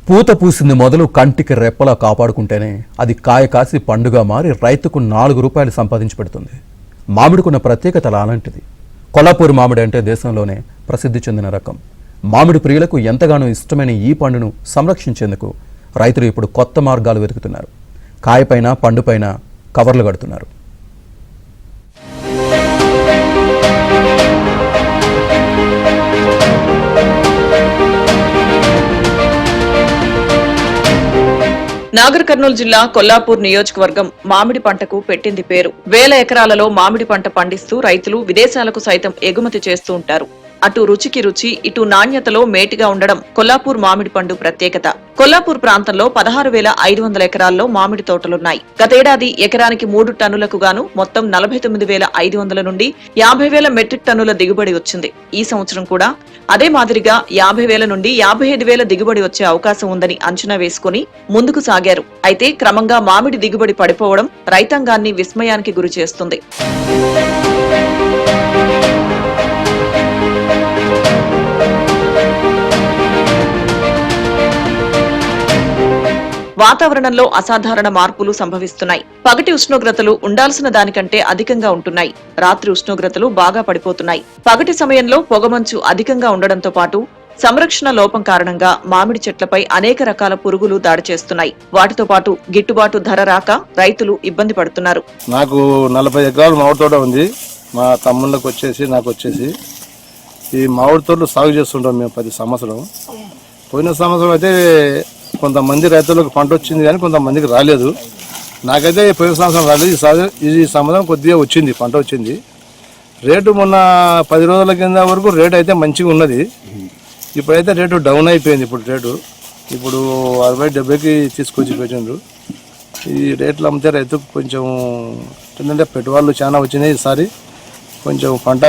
పూత పూసింది మొదలు కంటికి రెప్పలా కాపాడుకుంటేనే అది కాయ కాసి పండుగ మారి రైతుకు 4 రూపాయలు సంపాదించి పెడుతుంది. మామిడికున్న ప్రత్యేకత అలాంటిది. కొల్లాపూర్ మామిడి అంటే దేశంలోనే ప్రసిద్ధి చెందిన రకం. మామిడి ప్రియులకు ఎంతగానో ఇష్టమైన ఈ పండును సంరక్షించేందుకు రైతులు ఇప్పుడు కొత్త మార్గాలు వెతుకుతున్నారు. కాయపైన పండుపైన కవర్లు కడుతున్నారు. నాగర్ కర్నూలు జిల్లా కొల్లాపూర్ నియోజకవర్గం మామిడి పంటకు పెట్టింది పేరు. వేల ఎకరాలలో మామిడి పంట పండిస్తూ రైతులు విదేశాలకు సైతం ఎగుమతి చేస్తూ ఉంటారు. అటు రుచికి రుచి, ఇటు నాణ్యతలో మేటిగా ఉండడం కొల్లాపూర్ మామిడి పండు ప్రత్యేకత. కొల్లాపూర్ ప్రాంతంలో 16,500 ఎకరాల్లో మామిడి తోటలున్నాయి. గతేడాది ఎకరానికి 3 టన్నులకు గాను మొత్తం 49,500 నుండి 50,000 మెట్రిక్ టన్నుల దిగుబడి వచ్చింది. ఈ సంవత్సరం కూడా అదే మాదిరిగా 50,000 నుండి 55,000 దిగుబడి వచ్చే అవకాశం ఉందని అంచనా వేసుకుని ముందుకు సాగారు. అయితే క్రమంగా మామిడి దిగుబడి పడిపోవడం రైతాంగాన్ని విస్మయానికి గురి చేస్తుంది. వాతావరణంలో అసాధారణ మార్పులు సంభవిస్తున్నాయి. పగటి ఉష్ణోగ్రతలు ఉండాల్సిన దానికంటే అధికంగా ఉంటున్నాయి. రాత్రి ఉష్ణోగ్రతలు బాగా పడిపోతున్నాయి. పగటి సమయంలో పొగమంచు అధికంగా ఉండడంతో పాటు సంరక్షణ లోపం కారణంగా మామిడి చెట్లపై అనేక రకాల పురుగులు దాడి చేస్తున్నాయి. వాటితో పాటు గిట్టుబాటు ధర రాక రైతులు ఇబ్బంది పడుతున్నారు. నాకు 40 ఎకరాలు మామిడి తోట ఉంది. మా తమ్ముళ్ళకి వచ్చేసి నాకు వచ్చేసి ఈ మామిడి తోటలు సాగు చేస్తుంటాం మేము 10 సంవత్సరం. పోయిన సంవత్సరం అయితే కొంతమంది రైతులకు పంట వచ్చింది కానీ కొంతమందికి రాలేదు. నాకైతే పోయిన సంవత్సరం రాలేదు. ఈ సంవత్సరం కొద్దిగా వచ్చింది, పంట వచ్చింది. రేటు మొన్న 10 రోజుల కింద వరకు రేటు అయితే మంచిగా ఉన్నది. ఇప్పుడైతే రేటు డౌన్ అయిపోయింది. ఇప్పుడు 60-70కి తీసుకొచ్చి పెట్టిండ్రు. ఈ రేట్లు అమ్మితే రైతుకు కొంచెం ఏంటంటే పెట్టుబడులు చాలా వచ్చినాయి. ఈసారి కొంచెం పంట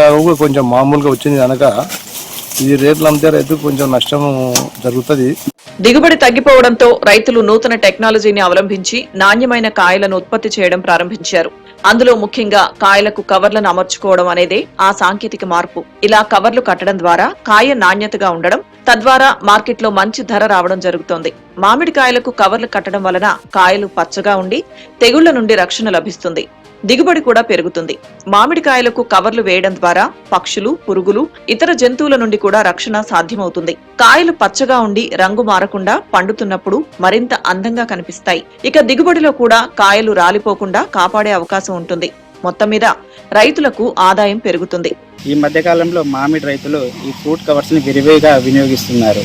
కొంచెం మామూలుగా వచ్చింది కనుక ఈ రేట్లు అమ్మితే రైతుకు కొంచెం నష్టం జరుగుతుంది. దిగుబడి తగ్గిపోవడంతో రైతులు నూతన టెక్నాలజీని అవలంబించి నాణ్యమైన కాయలను ఉత్పత్తి చేయడం ప్రారంభించారు. అందులో ముఖ్యంగా కాయలకు కవర్లను అమర్చుకోవడం అనేదే ఆ సాంకేతిక మార్పు. ఇలా కవర్లు కట్టడం ద్వారా కాయ నాణ్యతగా ఉండడం, తద్వారా మార్కెట్లో మంచి ధర రావడం జరుగుతోంది. మామిడికాయలకు కవర్లు కట్టడం వలన కాయలు పచ్చగా ఉండి తెగుళ్ల నుండి రక్షణ లభిస్తుంది. దిగుబడి కూడా పెరుగుతుంది. మామిడికాయలకు కవర్లు వేయడం ద్వారా పక్షులు, పురుగులు, ఇతర జంతువుల నుండి కూడా రక్షణ సాధ్యమవుతుంది. కాయలు పచ్చగా ఉండి రంగు మారకుండా పండుతున్నప్పుడు మరింత అందంగా కనిపిస్తాయి. ఇక దిగుబడిలో కూడా కాయలు రాలిపోకుండా కాపాడే అవకాశం ఉంటుంది. మొత్తం మీద రైతులకు ఆదాయం పెరుగుతుంది. ఈ మధ్య కాలంలో మామిడి రైతులు ఈ ఫ్రూట్ కవర్స్ ని విరివిగా వినియోగిస్తున్నారు.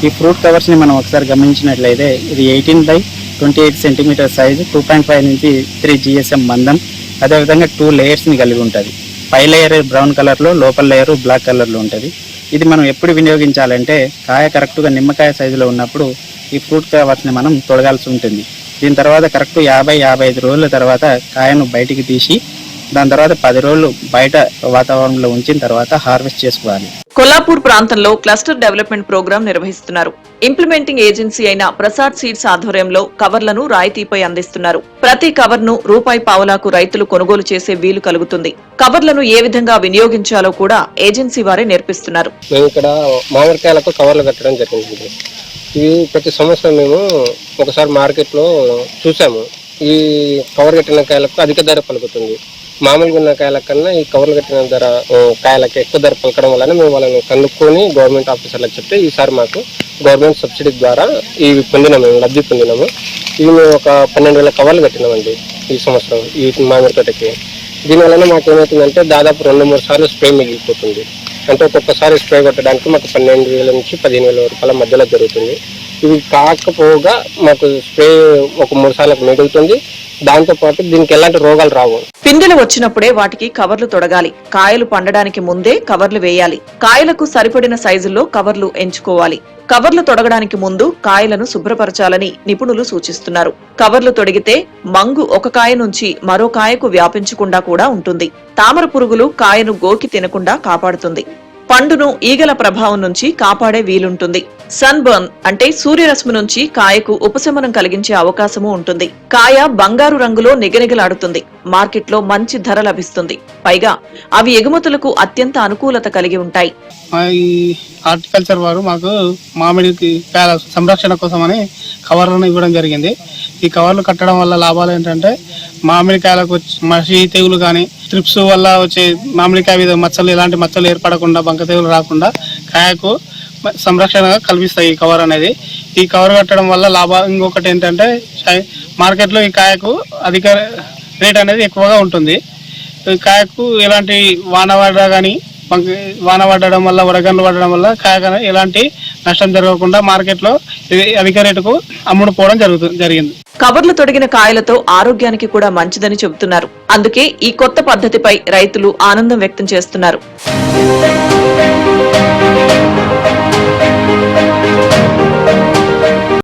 ఈ ఫ్రూట్ కవర్స్ ని మనం ఒకసారి గమనించినట్లయితే ఇది 18x28 సెంటీమీటర్ సైజు, 2.5 నుంచి 3 GSM మందం, అదేవిధంగా 2 లేయర్స్ ని కలిగి ఉంటుంది. పై లేయర్ బ్రౌన్ కలర్ లో, లోపల లేయర్ బ్లాక్ కలర్ లో ఉంటుంది. ఇది మనం ఎప్పుడు వినియోగించాలంటే కాయ కరెక్ట్గా నిమ్మకాయ సైజులో ఉన్నప్పుడు ఈ ఫ్రూట్ కవర్స్ ని మనం తొడగాల్సి ఉంటుంది. దీని తర్వాత కరెక్ట్ 50-55 రోజుల తర్వాత కాయను బయటికి తీసి దాని తర్వాత 10 రోజులు బయట వాతావరణంలో ఉంచిన తర్వాత హార్వెస్ట్ చేసుకోవాలి. కొల్లాపూర్ ప్రాంతంలో క్లస్టర్ డెవలప్మెంట్ ప్రోగ్రాం నిర్వహిస్తున్నారు. ఇంప్లిమెంటింగ్ ఏజెన్సీ అయిన ప్రసాద్ సీడ్స్ ఆధ్వర్యంలో కవర్లను రాయితీపై అందిస్తున్నారు. ప్రతి కవర్ ను ₹1 రైతులు కొనుగోలు చేసే వీలు కలుగుతుంది. కవర్లను ఏ విధంగా వినియోగించాలో కూడా ఏజెన్సీ వారే నేర్పిస్తున్నారు. మేము ఇక్కడ మామిడికాయలకు కవర్లు కట్టడం జరిగింది. ఇవి ప్రతి సంవత్సరం మేము ఒకసారి మార్కెట్ లో చూసాము. ఈ కవర్ కట్టిన కాయలకు అధిక ధర పలుకుతుంది. మామూలుగా ఉన్న కాయల కన్నా ఈ కవర్లు కట్టిన ధర కాయలకి ఎక్కువ ధర పలకడం వలన మేము వాళ్ళని కనుక్కొని గవర్నమెంట్ ఆఫీసర్లకు చెప్తే ఈసారి మాకు గవర్నమెంట్ సబ్సిడీ ద్వారా ఇవి పొందినాము, లబ్ధి పొందినాము. ఇవి మేము ఒక 12,000 కవర్లు కట్టినామండి ఈ సంవత్సరం ఈ మామిడి తోటకి. దీనివల్ల మాకు ఏమవుతుందంటే దాదాపు 2-3 సార్లు స్ప్రే మిగిలిపోతుంది. అంటే ఒక్కొక్కసారి స్ప్రే కొట్టడానికి మాకు 12,000 నుంచి 15,000 రూపాయల మధ్యలో జరుగుతుంది. ఇవి కాకపోగా మాకు స్ప్రే ఒక 3 సార్లకు మిగులుతుంది. దాంతో పాటు దీనికి ఎలాంటి రోగాలు రావు. పిందెలు వచ్చినప్పుడే వాటికి కవర్లు తొడగాలి. కాయలు పండడానికి ముందే కవర్లు వేయాలి. కాయలకు సరిపడిన సైజుల్లో కవర్లు ఎంచుకోవాలి. కవర్లు తొడగడానికి ముందు కాయలను శుభ్రపరచాలని నిపుణులు సూచిస్తున్నారు. కవర్లు తొడిగితే మంగు ఒక కాయ నుంచి మరో కాయకు వ్యాపించకుండా కూడా ఉంటుంది. తామర పురుగులు కాయను గోకి తినకుండా కాపాడుతుంది. పండును ఈగల ప్రభావం నుంచి కాపాడే వీలుంటుంది. సన్ బర్న్ అంటే సూర్యరశ్మి నుంచి కాయకు ఉపశమనం కలిగించే అవకాశము ఉంటుంది. కాయ బంగారు రంగులో నిగనిగలాడుతుంది. మార్కెట్లో మంచి ధర లభిస్తుంది. పైగా అవి ఎగుమతులకు అత్యంత అనుకూలత కలిగి ఉంటాయి. ఈ హార్టికల్చర్ వారు మాకు మామిడికి కాయల సంరక్షణ కోసమని కవర్లను ఇవ్వడం జరిగింది. ఈ కవర్లు కట్టడం వల్ల లాభాలు ఏంటంటే మామిడికాయలకు మసి తెగులు కానీ ట్రిప్స్ వల్ల వచ్చే మామిడికాయ మీద మచ్చలు, ఎలాంటి మచ్చలు ఏర్పడకుండా, బంక తెగులు రాకుండా కాయకు సంరక్షణగా కల్పిస్తాయి ఈ కవర్ అనేది. ఈ కవర్ కట్టడం వల్ల లాభం ఇంకొకటి ఏంటంటే మార్కెట్లో ఈ కాయకు అధిక రేట్ అనేది ఎక్కువగా ఉంటుంది. ఈ కాయకు ఎలాంటి వాన పడ్డా కానీ, వాన పడడం వల్ల, వడగండ్లు పడడం వల్ల కాయ ఎలాంటి నష్టం జరగకుండా మార్కెట్లో అధిక రేటుకు అమ్ముడుపోవడం జరిగింది. కవర్లు తొడిగిన కాయలతో ఆరోగ్యానికి కూడా మంచిదని చెబుతున్నారు. అందుకే ఈ కొత్త పద్ధతిపై రైతులు ఆనందం వ్యక్తం చేస్తున్నారు.